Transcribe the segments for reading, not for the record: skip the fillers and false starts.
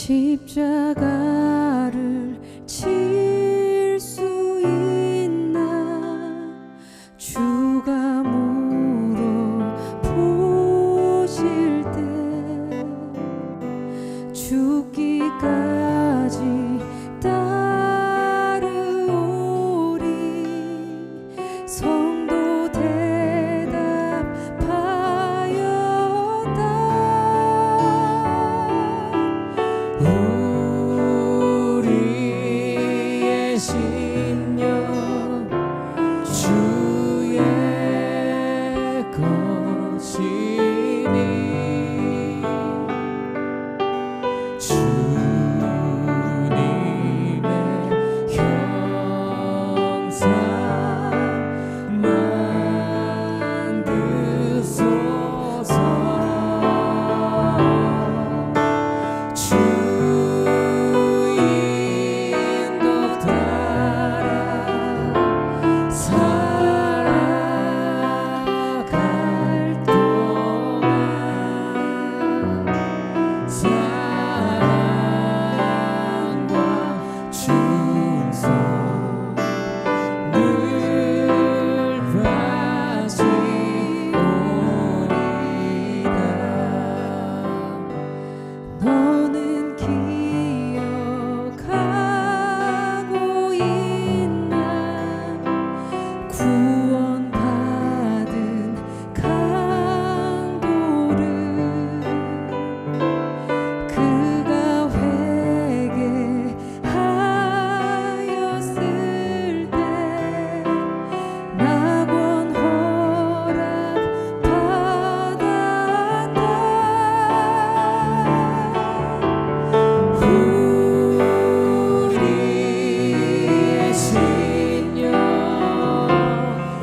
십자가를 칠 수 있나 주가 물어보실 때 죽기까지 따르오리 성도 대답하였다 우리의 심령 주의 것이니 주님의 형상 만드소서 주 인도 따라 살아갈 동안 사랑과 충성 늘 바치오리다 너는 기억하고 있나 구원받은 강도를 그가 회개하였을 때 낙원 허락 받았다 우리의 심령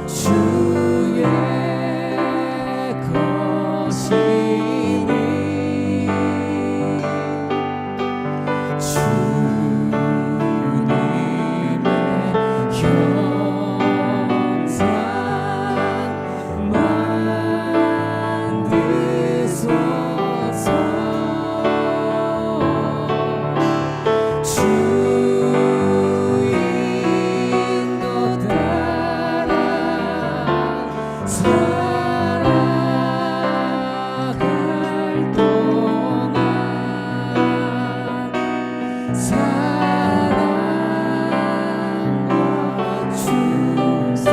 주의 것이니 주님의 형상 만드소서 주 인도 따라 살아갈 동안 사랑과 충성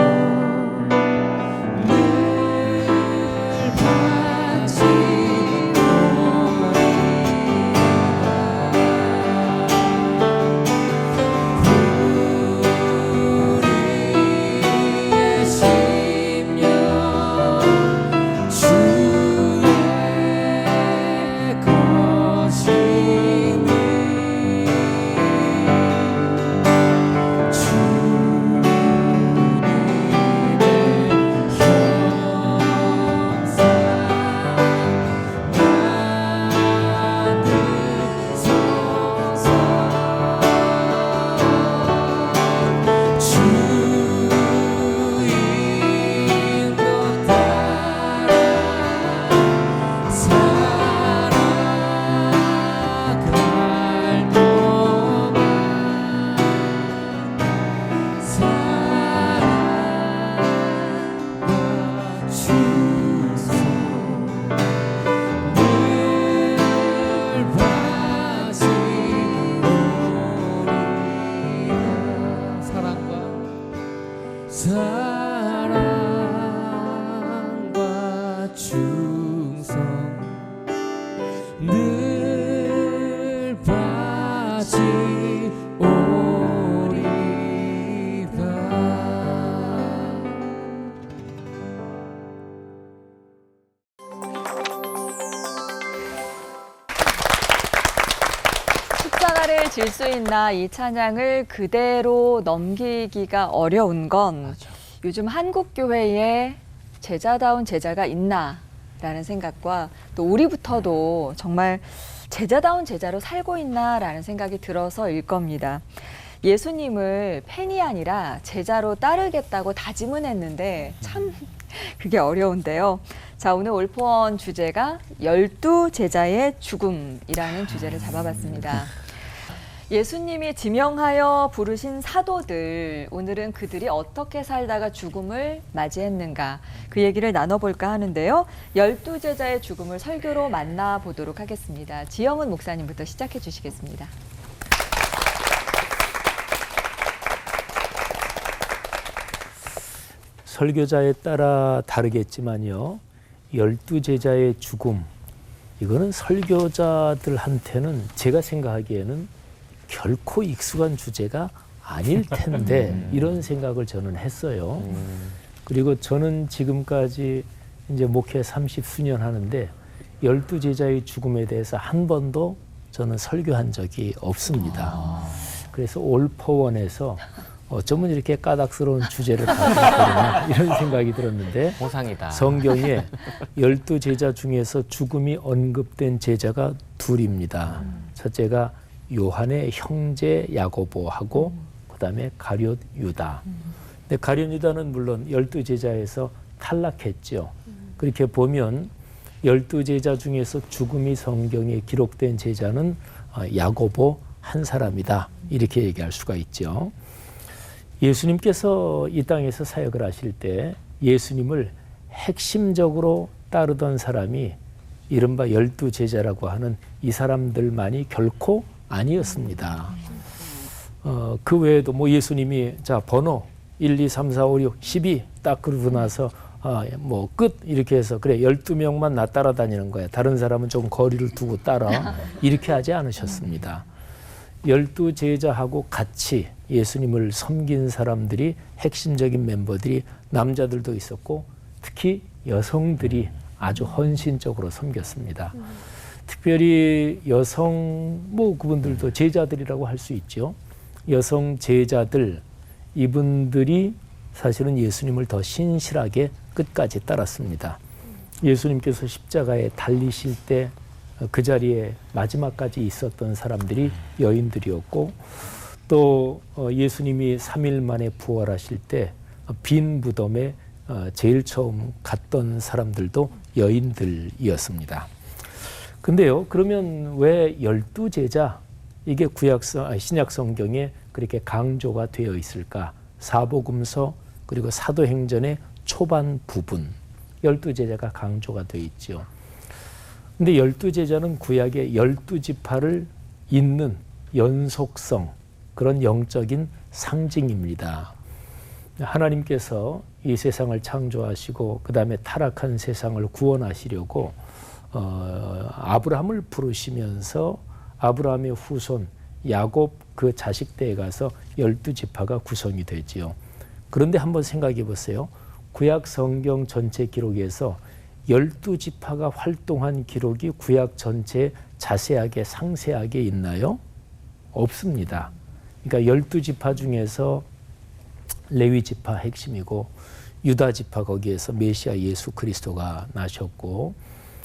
늘 우리의 심령 주의 것이니 사랑과 충성 늘 십자가를 질 수 있나 이 찬양을 그대로 넘기기가 어려운 건 요즘 한국 교회에 제자다운 제자가 있나라는 생각과 또 우리부터도 정말 제자다운 제자로 살고 있나라는 생각이 들어서일 겁니다. 예수님을 팬이 아니라 제자로 따르겠다고 다짐은 했는데 참 그게 어려운데요. 자, 오늘 올포원 주제가 12제자의 죽음이라는 주제를 잡아봤습니다. 예수님이 지명하여 부르신 사도들, 오늘은 그들이 어떻게 살다가 죽음을 맞이했는가, 그 얘기를 나눠볼까 하는데요. 12제자의 죽음을 설교로 만나보도록 하겠습니다. 지영은 목사님부터 시작해 주시겠습니다. 설교자에 따라 다르겠지만요. 12제자의 죽음, 이거는 설교자들한테는 제가 생각하기에는 결코 익숙한 주제가 아닐 텐데 이런 생각을 저는 했어요. 그리고 저는 지금까지 이제 목회 30수년 하는데 12제자의 죽음에 대해서 한 번도 저는 설교한 적이 없습니다. 그래서 올포원에서 어쩌면 이렇게 까닭스러운 주제를 가지고 있구나 이런 생각이 들었는데 보상이다. 성경에 12제자 중에서 죽음이 언급된 제자가 둘입니다. 첫째가 요한의 형제 야고보하고 그다음에 가룟 유다. 근데 가룟 유다는 물론 12제자에서 탈락했죠. 그렇게 보면 12제자 중에서 죽음이 성경에 기록된 제자는 야고보 한 사람이다. 이렇게 얘기할 수가 있죠. 예수님께서 이 땅에서 사역을 하실 때 예수님을 핵심적으로 따르던 사람이 이른바 12제자라고 하는 이 사람들만이 결코 아니었습니다. 그 외에도 뭐 예수님이 자 번호 1, 2, 3, 4, 5, 6, 12 딱 그러고 나서 뭐 끝 이렇게 해서 그래 12명만 나 따라다니는 거야. 다른 사람은 좀 거리를 두고 따라 이렇게 하지 않으셨습니다. 12제자하고 같이 예수님을 섬긴 사람들이 핵심적인 멤버들이 남자들도 있었고 특히 여성들이 아주 헌신적으로 섬겼습니다. 특별히 여성 뭐 그분들도 제자들이라고 할 수 있죠. 여성 제자들 이분들이 사실은 예수님을 더 신실하게 끝까지 따랐습니다. 예수님께서 십자가에 달리실 때 그 자리에 마지막까지 있었던 사람들이 여인들이었고 또 예수님이 3일 만에 부활하실 때 빈 무덤에 제일 처음 갔던 사람들도 여인들이었습니다. 근데요, 그러면 왜 12제자 이게 신약 성경에 그렇게 강조가 되어 있을까? 사복음서 그리고 사도행전의 초반 부분 12제자가 강조가 되어 있죠. 근데 12제자는 구약의 12지파를 잇는 연속성, 그런 영적인 상징입니다. 하나님께서 이 세상을 창조하시고 그 다음에 타락한 세상을 구원하시려고 아브라함을 부르시면서 아브라함의 후손 야곱 그 자식대에 가서 12지파가 구성이 되지요. 그런데 한번 생각해 보세요. 구약 성경 전체 기록에서 12지파가 활동한 기록이 구약 전체에 자세하게 상세하게 있나요? 없습니다. 그러니까 12지파 중에서 레위지파 핵심이고 유다지파 거기에서 메시아 예수 그리스도가 나셨고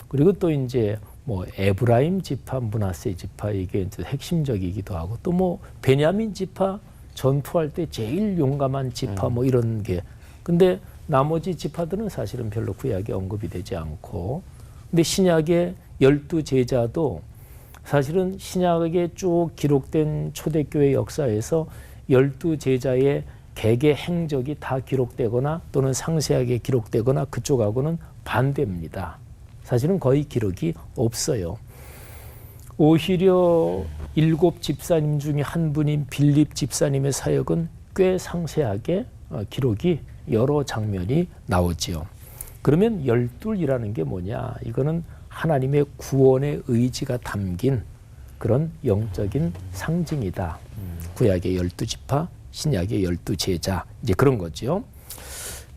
그리고 또 이제 뭐 에브라임 지파, 므낫세 지파 이게 핵심적이기도 하고 또 뭐 베냐민 지파 전투할 때 제일 용감한 지파 뭐 이런 게 근데 나머지 지파들은 사실은 별로 구약에 언급이 되지 않고 근데 신약의 12제자도 사실은 신약에 쭉 기록된 초대교회 역사에서 12제자의 개개 행적이 다 기록되거나 또는 상세하게 기록되거나 그쪽하고는 반대입니다. 사실은 거의 기록이 없어요. 오히려 7 집사님 중에 한 분인 빌립 집사님의 사역은 꽤 상세하게 기록이 여러 장면이 나오지요. 그러면 12이라는 게 뭐냐? 이거는 하나님의 구원의 의지가 담긴 그런 영적인 상징이다. 구약의 12지파, 신약의 12제자 이제 그런 거죠.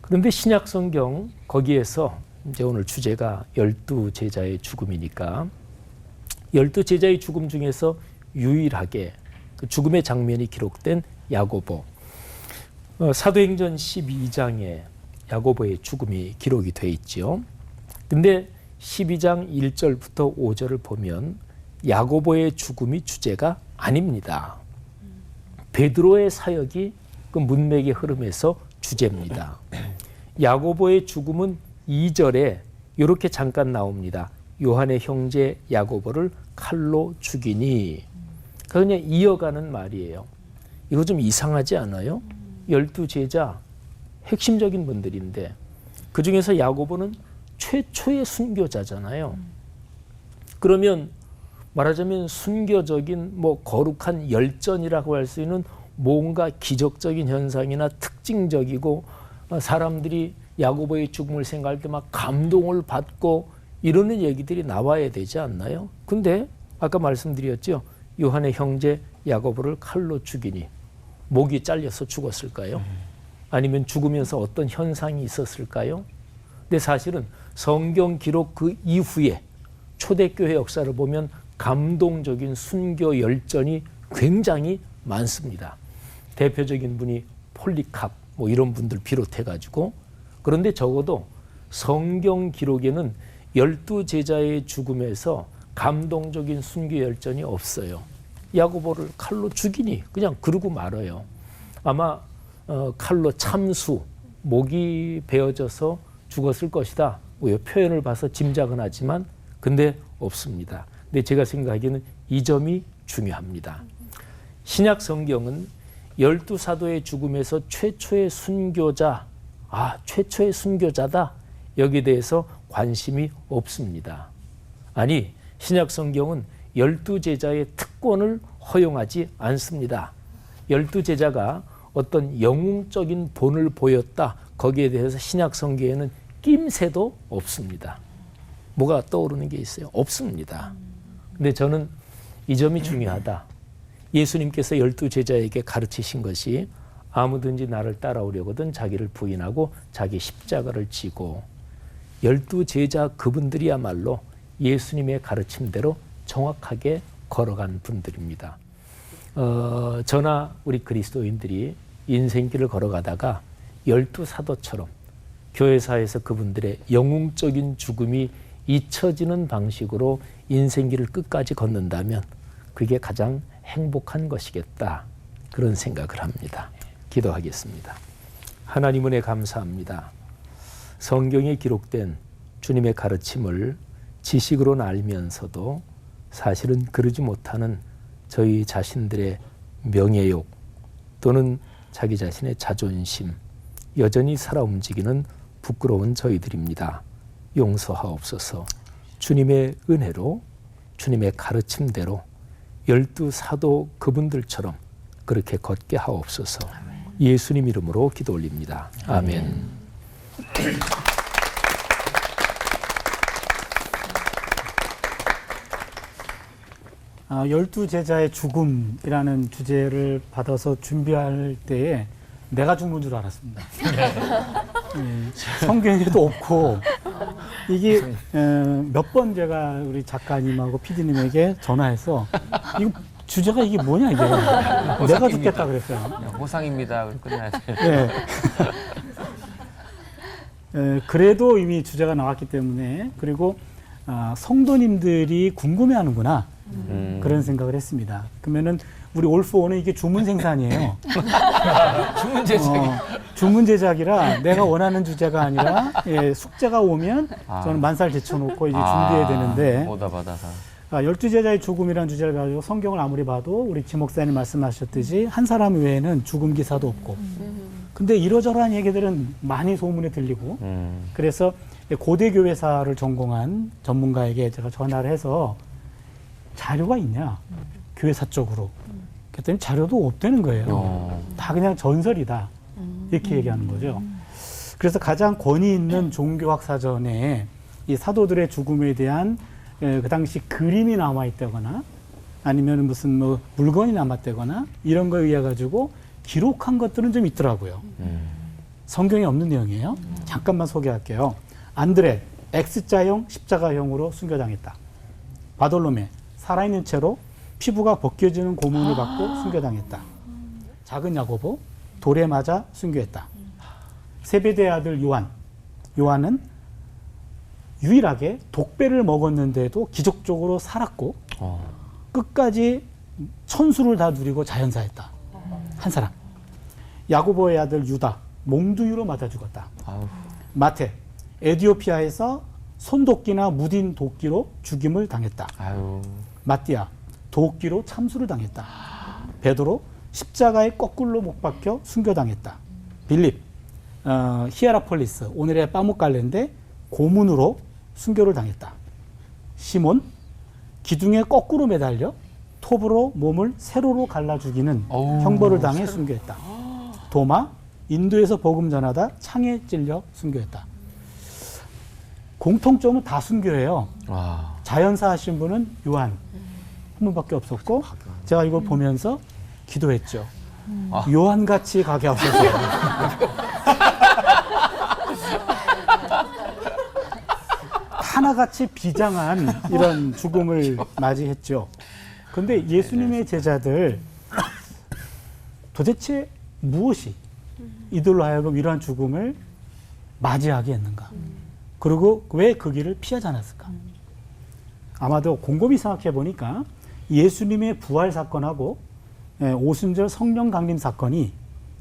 그런데 신약 성경 거기에서 이제 오늘 주제가 12제자의 죽음이니까 12제자의 죽음 중에서 유일하게 그 죽음의 장면이 기록된 야고보 사도행전 12장에 야고보의 죽음이 기록이 돼 있지요. 근데 12장 1절부터 5절을 보면 야고보의 죽음이 주제가 아닙니다. 베드로의 사역이 그 문맥의 흐름에서 주제입니다. 야고보의 죽음은 2절에 이렇게 잠깐 나옵니다. 요한의 형제 야고보를 칼로 죽이니. 그냥 이어가는 말이에요. 이거 좀 이상하지 않아요? 12제자 핵심적인 분들인데 그중에서 야고보는 최초의 순교자잖아요. 그러면 말하자면 순교적인 뭐 거룩한 열전이라고 할 수 있는 뭔가 기적적인 현상이나 특징적이고 사람들이 야고보의 죽음을 생각할 때 막 감동을 받고 이러는 얘기들이 나와야 되지 않나요? 근데 아까 말씀드렸죠. 요한의 형제 야고보를 칼로 죽이니. 목이 잘려서 죽었을까요? 아니면 죽으면서 어떤 현상이 있었을까요? 근데 사실은 성경 기록 그 이후에 초대교회 역사를 보면 감동적인 순교 열전이 굉장히 많습니다. 대표적인 분이 폴리캅 뭐 이런 분들 비롯해가지고 그런데 적어도 성경 기록에는 12제자의 죽음에서 감동적인 순교 열전이 없어요. 야고보를 칼로 죽이니 그냥 그러고 말아요. 아마 칼로 참수, 목이 베어져서 죽었을 것이다. 뭐 이 표현을 봐서 짐작은 하지만 근데 없습니다. 근데 제가 생각하기에는 이 점이 중요합니다. 신약 성경은 12사도의 죽음에서 최초의 순교자, 최초의 순교자다. 여기에 대해서 관심이 없습니다. 아니, 신약 성경은 12제자의 특권을 허용하지 않습니다. 12제자가 어떤 영웅적인 본을 보였다. 거기에 대해서 신약 성경에는 낌새도 없습니다. 뭐가 떠오르는 게 있어요? 없습니다. 근데 저는 이 점이 중요하다. 예수님께서 12제자에게 가르치신 것이 아무든지 나를 따라오려거든 자기를 부인하고 자기 십자가를 지고 12제자 그분들이야말로 예수님의 가르침대로 정확하게 걸어간 분들입니다. 저나 우리 그리스도인들이 인생길을 걸어가다가 12사도처럼 교회사에서 그분들의 영웅적인 죽음이 잊혀지는 방식으로 인생길을 끝까지 걷는다면 그게 가장 행복한 것이겠다. 그런 생각을 합니다. 기도하겠습니다. 하나님 은혜 감사합니다. 성경에 기록된 주님의 가르침을 지식으로는 알면서도 사실은 그러지 못하는 저희 자신들의 명예욕 또는 자기 자신의 자존심 여전히 살아 움직이는 부끄러운 저희들입니다. 용서하옵소서. 주님의 은혜로 주님의 가르침대로 12사도 그분들처럼 그렇게 걷게 하옵소서. 예수님 이름으로 기도 올립니다. 아멘. 열두 제자의 죽음이라는 주제를 받아서 준비할 때에 내가 죽는 줄 알았습니다. 성경에도 없고 이게 몇 번 제가 우리 작가님하고 PD님에게 전화해서 이거 주제가 이게 뭐냐 이게 내가 죽겠다 그랬어요. 호상입니다. 끝나야 돼요. 네. 그래도 이미 주제가 나왔기 때문에 그리고 성도님들이 궁금해하는구나 그런 생각을 했습니다. 그러면은 우리 올포는 이게 주문 생산이에요. 주문 제작이. 주문 제작이라 내가 원하는 주제가 아니라 숙제가 오면 저는 만살 제쳐놓고 이제 준비해야 되는데 오다 받아서. 12제자의 죽음이라는 주제를 가지고 성경을 아무리 봐도 우리 지 목사님 말씀하셨듯이 한 사람 외에는 죽음 기사도 없고 근데 이러저러한 얘기들은 많이 소문에 들리고 그래서 고대 교회사를 전공한 전문가에게 제가 전화를 해서 자료가 있냐 교회사 쪽으로 그랬더니 자료도 없다는 거예요. 다 그냥 전설이다 이렇게 얘기하는 거죠. 그래서 가장 권위 있는 종교학 사전에 이 사도들의 죽음에 대한 그 당시 그림이 남아 있다거나 아니면 무슨 뭐 물건이 남았다거나 이런 거에 의해 가지고 기록한 것들은 좀 있더라고요. 성경에 없는 내용이에요. 잠깐만 소개할게요. 안드레 X자형 십자가형으로 순교당했다. 바돌로메 살아있는 채로 피부가 벗겨지는 고문을 받고 순교당했다. 작은 야고보 돌에 맞아 순교했다. 세베대의 아들 요한은 유일하게 독배를 먹었는데도 기적적으로 살았고 끝까지 천수를 다 누리고 자연사했다. 한 사람. 야고보의 아들 유다 몽두유로 맞아 죽었다. 마태, 에디오피아에서 손도끼나 무딘 도끼로 죽임을 당했다. 아유. 마띠아, 도끼로 참수를 당했다. 베드로, 십자가에 거꾸로 못 박혀 순교당했다. 빌립, 히에라폴리스, 오늘의 빠뭇갈레인데 고문으로 순교를 당했다. 시몬, 기둥에 거꾸로 매달려 톱으로 몸을 세로로 갈라 죽이는 어우, 형벌을 당해 순교했다. 도마, 인도에서 복음 전하다 창에 찔려 순교했다. 공통점은 다 순교예요. 와. 자연사 하신 분은 요한 한 분밖에 없었고, 제가 이걸 보면서 기도했죠. 요한같이 가게 하소서. 하나같이 비장한 이런 죽음을 맞이했죠. 근데 예수님의 제자들 도대체 무엇이 이들로 하여금 이러한 죽음을 맞이하게 했는가? 그리고 왜 그 길을 피하지 않았을까? 아마도 곰곰이 생각해 보니까 예수님의 부활 사건하고 오순절 성령 강림 사건이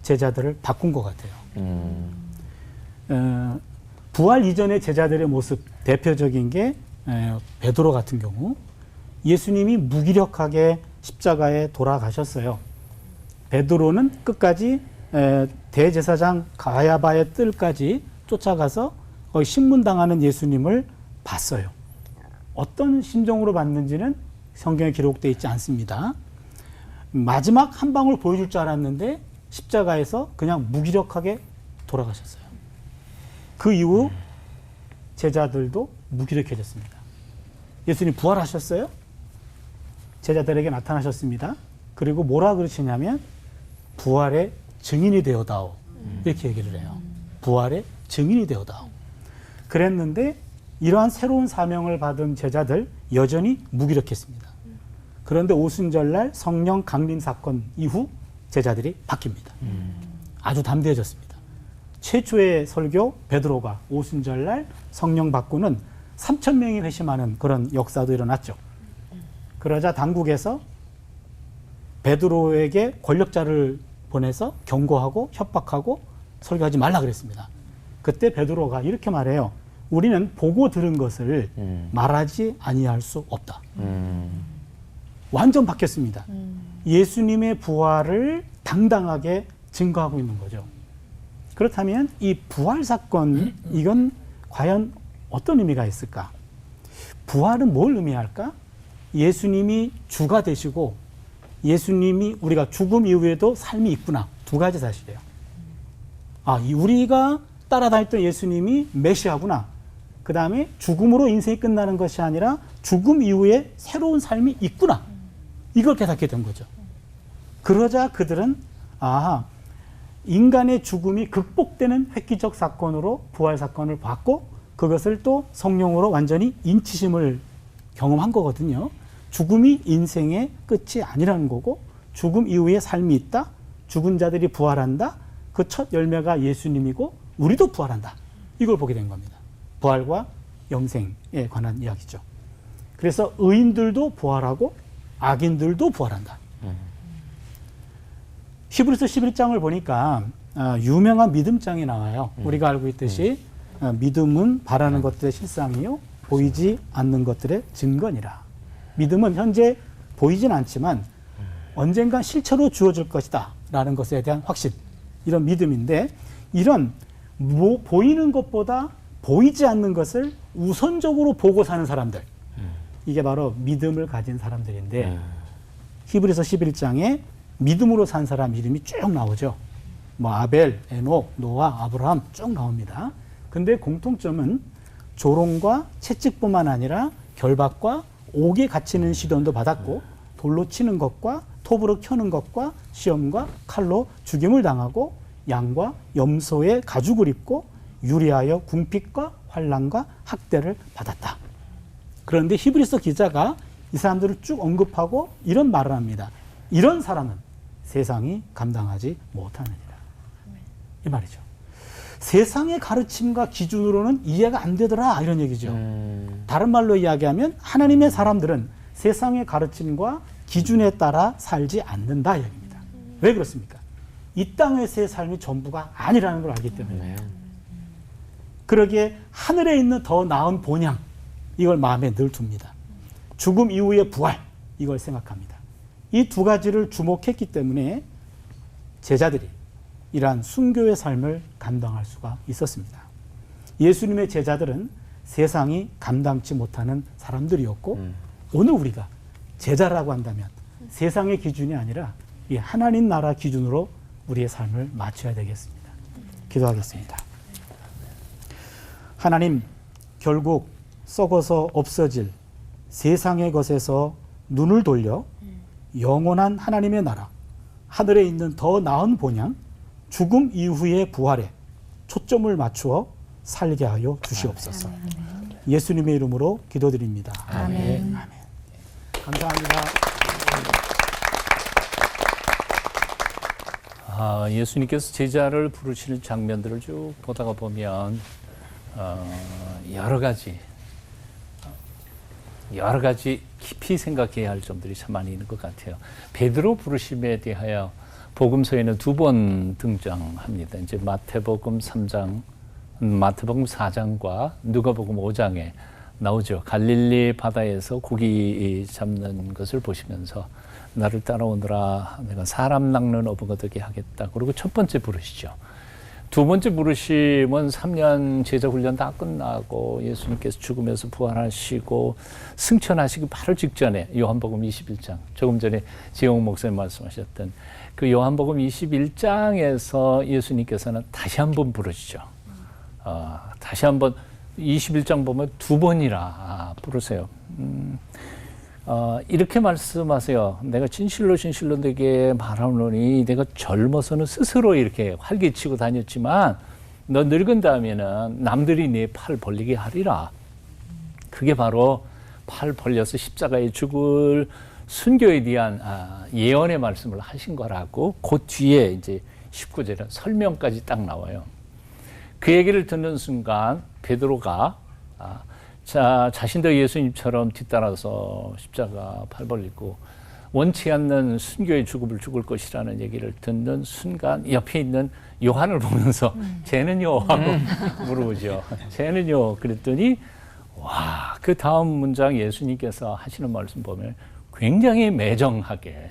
제자들을 바꾼 것 같아요. 부활 이전의 제자들의 모습 대표적인 게 베드로 같은 경우 예수님이 무기력하게 십자가에 돌아가셨어요. 베드로는 끝까지 대제사장 가야바의 뜰까지 쫓아가서 신문당하는 예수님을 봤어요. 어떤 심정으로 봤는지는 성경에 기록되어 있지 않습니다. 마지막 한 방울 보여줄 줄 알았는데 십자가에서 그냥 무기력하게 돌아가셨어요. 그 이후 제자들도 무기력해졌습니다. 예수님 부활하셨어요? 제자들에게 나타나셨습니다. 그리고 뭐라 그러시냐면 부활의 증인이 되어다오. 이렇게 얘기를 해요. 부활의 증인이 되어다오. 그랬는데 이러한 새로운 사명을 받은 제자들 여전히 무기력했습니다. 그런데 오순절날 성령 강림 사건 이후 제자들이 바뀝니다. 아주 담대해졌습니다. 최초의 설교 베드로가 오순절날 성령 받고는 3,000명이 회심하는 그런 역사도 일어났죠. 그러자 당국에서 베드로에게 권력자를 보내서 경고하고 협박하고 설교하지 말라 그랬습니다. 그때 베드로가 이렇게 말해요. 우리는 보고 들은 것을 말하지 아니할 수 없다. 완전 바뀌었습니다. 예수님의 부활을 당당하게 증거하고 있는 거죠. 그렇다면 이 부활 사건, 이건 과연 어떤 의미가 있을까? 부활은 뭘 의미할까? 예수님이 주가 되시고 예수님이 우리가 죽음 이후에도 삶이 있구나. 두 가지 사실이에요. 우리가 따라다녔던 예수님이 메시아구나. 그 다음에 죽음으로 인생이 끝나는 것이 아니라 죽음 이후에 새로운 삶이 있구나. 이걸 깨닫게 된 거죠. 그러자 그들은 인간의 죽음이 극복되는 획기적 사건으로 부활 사건을 봤고 그것을 또 성령으로 완전히 인치심을 경험한 거거든요. 죽음이 인생의 끝이 아니라는 거고 죽음 이후에 삶이 있다. 죽은 자들이 부활한다. 그 첫 열매가 예수님이고 우리도 부활한다. 이걸 보게 된 겁니다. 부활과 영생에 관한 이야기죠. 그래서 의인들도 부활하고 악인들도 부활한다. 히브리서 11장을 보니까 유명한 믿음장이 나와요. 우리가 알고 있듯이 믿음은 바라는 것들의 실상이요 보이지 않는 것들의 증거니라. 믿음은 현재 보이진 않지만 언젠가 실체로 주어질 것이다 라는 것에 대한 확신, 이런 믿음인데 이런 보이는 것보다 보이지 않는 것을 우선적으로 보고 사는 사람들, 이게 바로 믿음을 가진 사람들인데 히브리서 11장에 믿음으로 산 사람 이름이 쭉 나오죠. 아벨, 에녹, 노아, 아브라함 쭉 나옵니다. 근데 공통점은 조롱과 채찍뿐만 아니라 결박과 옥에 갇히는 시련도 받았고 돌로 치는 것과 톱으로 켜는 것과 시험과 칼로 죽임을 당하고 양과 염소의 가죽을 입고 유리하여 궁핍과 환난과 학대를 받았다. 그런데 히브리서 기자가 이 사람들을 쭉 언급하고 이런 말을 합니다. 이런 사람은 세상이 감당하지 못하느니라. 이 말이죠. 세상의 가르침과 기준으로는 이해가 안 되더라 이런 얘기죠. 다른 말로 이야기하면 하나님의 사람들은 세상의 가르침과 기준에 따라 살지 않는다 이야기입니다. 왜 그렇습니까? 이 땅에서의 삶이 전부가 아니라는 걸 알기 때문에. 그러기에 하늘에 있는 더 나은 본향, 이걸 마음에 늘 둡니다. 죽음 이후의 부활, 이걸 생각합니다. 이 두 가지를 주목했기 때문에 제자들이 이러한 순교의 삶을 감당할 수가 있었습니다. 예수님의 제자들은 세상이 감당치 못하는 사람들이었고 오늘 우리가 제자라고 한다면 세상의 기준이 아니라 이 하나님 나라 기준으로 우리의 삶을 맞춰야 되겠습니다. 기도하겠습니다. 하나님, 결국 썩어서 없어질 세상의 것에서 눈을 돌려 영원한 하나님의 나라, 하늘에 있는 더 나은 본향, 죽음 이후의 부활에 초점을 맞추어 살게 하여 주시옵소서. 예수님의 이름으로 기도드립니다. 아멘. 아멘. 감사합니다. 예수님께서 제자를 부르시는 장면들을 쭉 보다가 보면 여러 가지 깊이 생각해야 할 점들이 참 많이 있는 것 같아요. 베드로 부르심에 대하여 복음서에는 2번 등장합니다. 이제 마태복음 4장과 누가복음 5장에 나오죠. 갈릴리 바다에서 고기 잡는 것을 보시면서 나를 따라오너라, 내가 사람 낚는 어부가 되게 하겠다. 그리고 첫 번째 부르시죠. 두 번째 부르심은 3년 제자 훈련 다 끝나고 예수님께서 죽음에서 부활하시고 승천하시기 바로 직전에 요한복음 21장, 조금 전에 지용 목사님 말씀하셨던 그 요한복음 21장에서 예수님께서는 다시 한번 부르시죠. 다시 한번 21장 보면 2번이나 부르세요. 이렇게 말씀하세요. 내가 진실로 진실로 내게 말하노니 내가 젊어서는 스스로 이렇게 활개치고 다녔지만 너 늙은 다음에는 남들이 네 팔 벌리게 하리라. 그게 바로 팔 벌려서 십자가에 죽을 순교에 대한 예언의 말씀을 하신 거라고 그 뒤에 이제 19절에 설명까지 딱 나와요. 그 얘기를 듣는 순간 베드로가 자신도 예수님처럼 뒤따라서 십자가 팔 벌리고 원치 않는 순교의 죽음을 죽을 것이라는 얘기를 듣는 순간 옆에 있는 요한을 보면서 쟤는요? 하고 물어보죠. 쟤는요? 그랬더니 와, 그 다음 문장 예수님께서 하시는 말씀 보면 굉장히 매정하게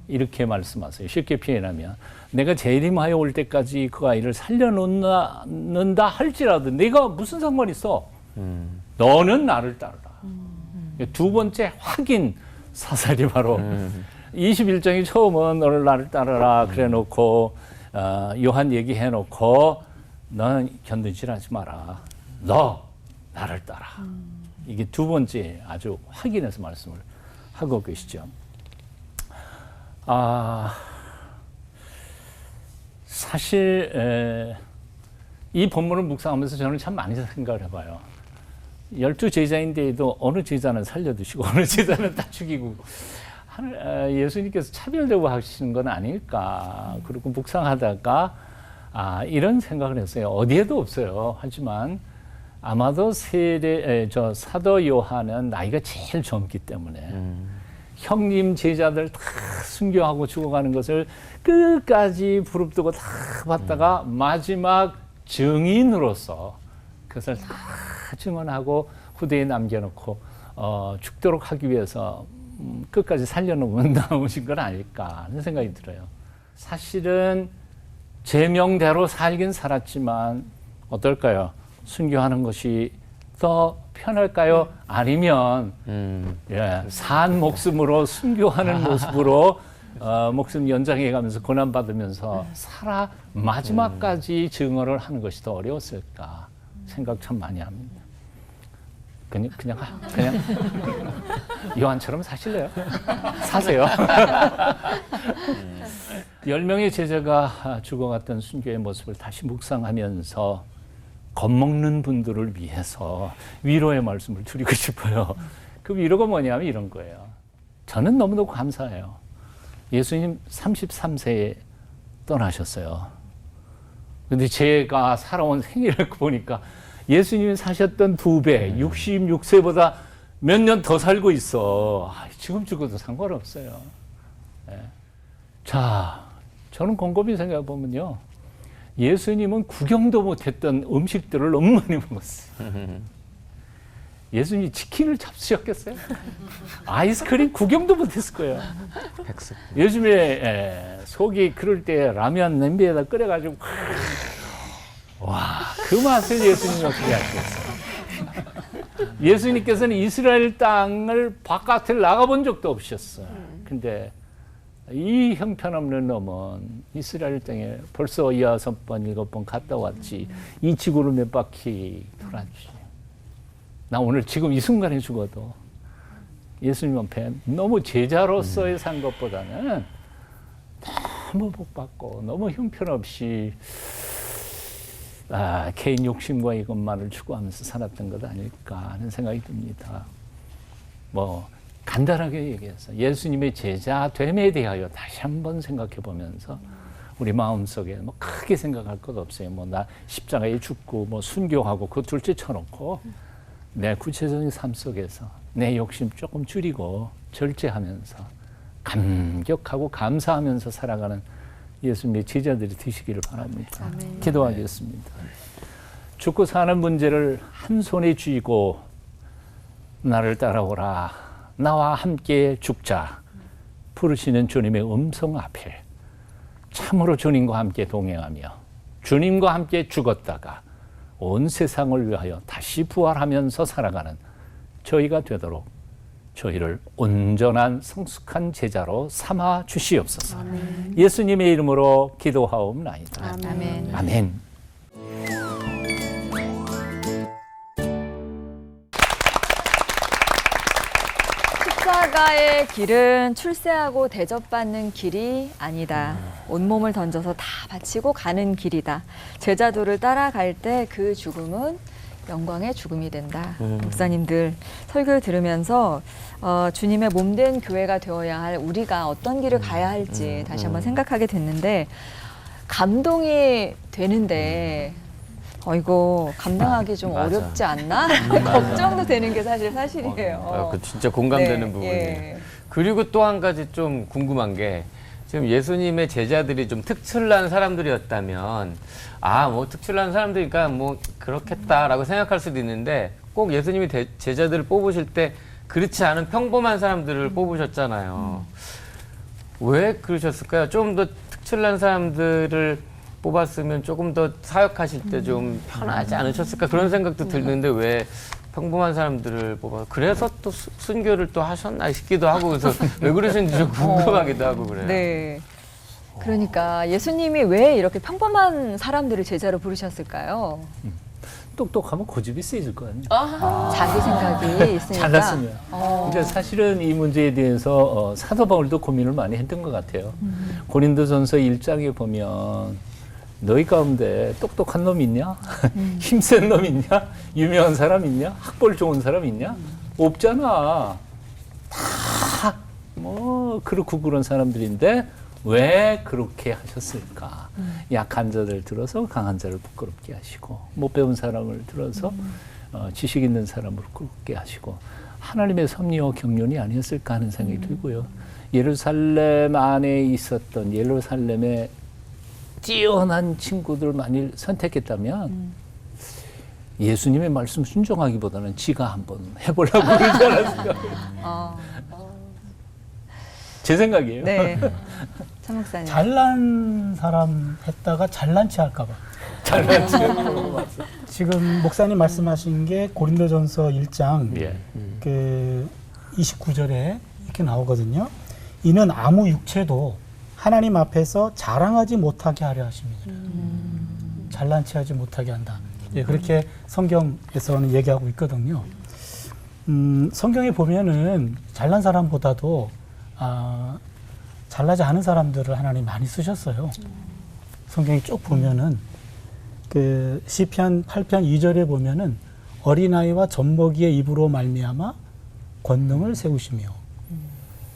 이렇게 말씀하세요. 쉽게 표현하면 내가 재림하여 올 때까지 그 아이를 살려놓는다 할지라도 내가 무슨 상관 있어? 너는 나를 따르라. 두 번째 확인 사살이 바로 21장이 처음은 너를 나를 따르라 그래 놓고 요한 얘기해 놓고 너는 견눈질하지 마라. 너 나를 따라. 이게 두 번째 아주 확인해서 말씀을 하고 계시죠. 사실 이 본문을 묵상하면서 저는 참 많이 생각을 해봐요. 12제자인데도 어느 제자는 살려두시고 어느 제자는 다 죽이고 예수님께서 차별되고 하시는 건 아닐까. 그리고 묵상하다가 이런 생각을 했어요. 어디에도 없어요. 하지만 아마도 사도 요한은 나이가 제일 젊기 때문에 형님 제자들 다 순교하고 죽어가는 것을 끝까지 부릅뜨고 다 봤다가 마지막 증인으로서 그것을 다 증언하고 후대에 남겨놓고 죽도록 하기 위해서 끝까지 살려놓으신 건 아닐까 하는 생각이 들어요. 사실은 제명대로 살긴 살았지만 어떨까요? 순교하는 것이 더 편할까요? 아니면 산 목숨으로 순교하는 모습으로 목숨 연장해가면서 고난받으면서 살아 마지막까지 증언을 하는 것이 더 어려웠을까 생각 참 많이 합니다. 그냥 요한처럼 사실래요? 사세요. 10명의 제자가 죽어갔던 순교의 모습을 다시 묵상하면서 겁먹는 분들을 위해서 위로의 말씀을 드리고 싶어요. 그 위로가 뭐냐면 이런 거예요. 저는 너무너무 감사해요. 예수님 33세에 떠나셨어요. 근데 제가 살아온 생일을 보니까 예수님이 사셨던 2배, 66세보다 몇 년 더 살고 있어. 지금 죽어도 상관없어요. 네. 자, 저는 곰곰이 생각해 보면요. 예수님은 구경도 못했던 음식들을 너무 많이 먹었어요. 예수님이 치킨을 잡수셨겠어요? 아이스크림 구경도 못했을 거예요. 백숙. 요즘에 속이 그럴 때 라면 냄비에다 끓여가지고 와, 그 맛을 예수님이 어떻게 하시겠어요? 예수님께서는 이스라엘 땅을 바깥을 나가본 적도 없으셨어요. 근데 이 형편없는 놈은 이스라엘 땅에 벌써 6번, 7번 갔다 왔지. 이 지구를 몇 바퀴 돌았지. 나 오늘 지금 이 순간에 죽어도 예수님 앞에 너무 제자로서의 산 것보다는 너무 복받고 너무 형편없이 개인 욕심과 이것만을 추구하면서 살았던 것 아닐까 하는 생각이 듭니다. 뭐 간단하게 얘기해서 예수님의 제자 됨에 대하여 다시 한번 생각해 보면서 우리 마음속에 뭐 크게 생각할 것 없어요. 뭐 나 십자가에 죽고 뭐 순교하고 그 둘째 쳐놓고 내 구체적인 삶 속에서 내 욕심 조금 줄이고 절제하면서 감격하고 감사하면서 살아가는 예수님의 제자들이 되시기를 바랍니다. 아멘. 기도하겠습니다. 죽고 사는 문제를 한 손에 쥐고 나를 따라오라. 나와 함께 죽자. 부르시는 주님의 음성 앞에 참으로 주님과 함께 동행하며 주님과 함께 죽었다가 온 세상을 위하여 다시 부활하면서 살아가는 저희가 되도록 저희를 온전한 성숙한 제자로 삼아 주시옵소서. 아멘. 예수님의 이름으로 기도하옵나이다. 아멘. 아멘. 십자가의 길은 출세하고 대접받는 길이 아니다. 온몸을 던져서 다 바치고 가는 길이다. 제자도를 따라갈 때 그 죽음은 영광의 죽음이 된다. 목사님들 설교를 들으면서 주님의 몸된 교회가 되어야 할 우리가 어떤 길을 가야 할지 다시 한번 생각하게 됐는데 감동이 되는데 이거 감당하기 좀 맞아. 어렵지 않나? 걱정도 되는 게 사실이에요. 그 진짜 공감되는 네, 부분이에요. 예. 그리고 또 한 가지 좀 궁금한 게 지금 예수님의 제자들이 좀 특출난 사람들이었다면 뭐 특출난 사람들이니까 뭐 그렇겠다라고 생각할 수도 있는데 꼭 예수님이 제자들을 뽑으실 때 그렇지 않은 평범한 사람들을 뽑으셨잖아요. 왜 그러셨을까요? 좀 더 특출난 사람들을 뽑았으면 조금 더 사역하실 때 좀 편하지 않으셨을까 그런 생각도 드는데 왜 평범한 사람들을 뽑아 그래서 또 순교를 또 하셨나 싶기도 하고 그래서 왜 그러셨는지 좀 궁금하기도 하고 그래요. 네. 그러니까 예수님이 왜 이렇게 평범한 사람들을 제자로 부르셨을까요? 똑똑하면 고집이 세질 거 아니에요. 자기 생각이 있으니까. 잘났으면. 근데 사실은 이 문제에 대해서 사도 바울도 고민을 많이 했던 것 같아요. 고린도전서 1장에 보면 너희 가운데 똑똑한 놈 있냐? 힘센 놈 있냐? 유명한 사람 있냐? 학벌 좋은 사람 있냐? 없잖아. 다 뭐 그렇고 그런 사람들인데 왜 그렇게 하셨을까? 약한 자들 들어서 강한 자를 부끄럽게 하시고 못 배운 사람을 들어서 지식 있는 사람을 부끄럽게 하시고 하나님의 섭리와 경륜이 아니었을까 하는 생각이 들고요. 예루살렘 안에 있었던 예루살렘의 뛰어난 친구들 만일 선택했다면 예수님의 말씀 순종하기보다는 지가 한번 해보려고 그러지 않았을까. 제 생각이에요. 네. 차 목사님. 잘난 사람 했다가 잘난 체 할까 봐. 지금 목사님 말씀하신 게 고린도전서 1장 예. 그 29절에 이렇게 나오거든요. 이는 아무 육체도 하나님 앞에서 자랑하지 못하게 하려 하십니다. 잘난 체하지 못하게 한다. 예, 그렇게 성경에서는 얘기하고 있거든요. 성경에 보면은 잘난 사람보다도 잘나지 않은 사람들을 하나님 많이 쓰셨어요. 성경에 쭉 보면은 그 시편 8편 2절에 보면은 어린아이와 젖먹이의 입으로 말미암아 권능을 세우시며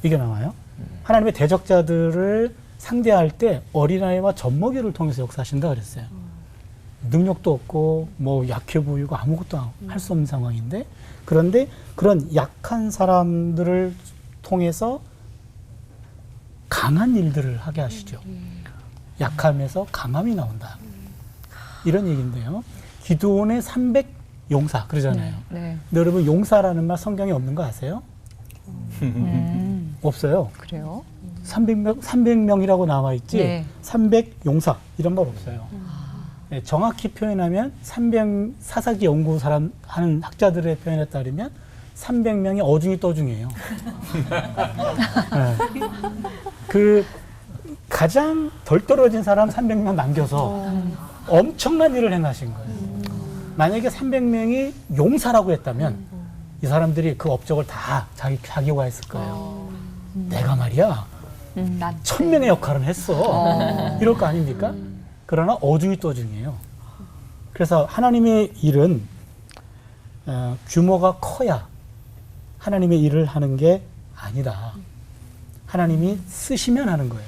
이게 나와요. 하나님의 대적자들을 상대할 때 어린아이와 젖먹이를 통해서 역사하신다 그랬어요. 능력도 없고 뭐 약해 보이고 아무것도 할 수 없는 상황인데 그런데 그런 약한 사람들을 통해서 강한 일들을 하게 하시죠. 약함에서 강함이 나온다. 이런 얘기인데요. 기드온의 300 용사 그러잖아요. 네. 근데 여러분 용사라는 말 성경에 없는 거 아세요? 없어요. 그래요? 300명이라고 나와 있지 네. 300 용사 이런 말 없어요. 네, 정확히 표현하면 300 사사기 연구 사람 하는 학자들의 표현에 따르면 300명이 어중이 떠중이에요. 네. 그 가장 덜 떨어진 사람 300명 남겨서 엄청난 일을 행하신 거예요. 만약에 300명이 용사라고 했다면 이 사람들이 그 업적을 다 자기가 했을 거예요. 내가 말이야 난 1000명의 역할은 했어. 이럴 거 아닙니까? 그러나 어중이 떠중이에요. 그래서 하나님의 일은 규모가 커야 하나님의 일을 하는 게 아니다. 하나님이 쓰시면 하는 거예요.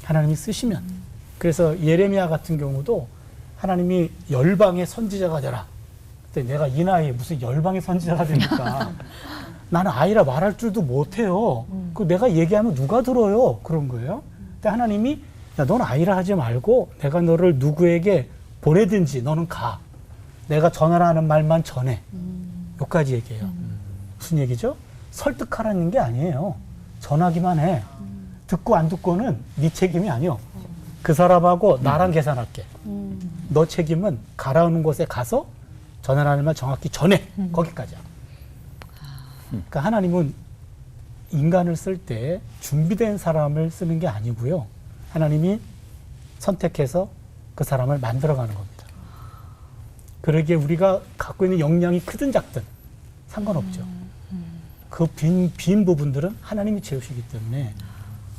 하나님이 쓰시면. 그래서 예레미야 같은 경우도 하나님이 열방의 선지자가 되라. 근데 내가 이 나이에 무슨 열방의 선지자가 됩니까? 나는 아이라 말할 줄도 못해요. 그 내가 얘기하면 누가 들어요? 그런 거예요. 근데 하나님이 야, 넌 아이라 하지 말고 내가 너를 누구에게 보내든지 너는 가. 내가 전하라 하는 말만 전해. 여기까지 얘기해요. 무슨 얘기죠? 설득하라는 게 아니에요. 전하기만 해. 듣고 안 듣고는 네 책임이 아니요. 그 사람하고 나랑 계산할게. 너 책임은 가라오는 곳에 가서 전하라는 말 정확히 전해. 거기까지야. 그러니까 하나님은 인간을 쓸 때 준비된 사람을 쓰는 게 아니고요. 하나님이 선택해서 그 사람을 만들어가는 겁니다. 그러기에 우리가 갖고 있는 역량이 크든 작든 상관없죠. 그 빈 부분들은 하나님이 채우시기 때문에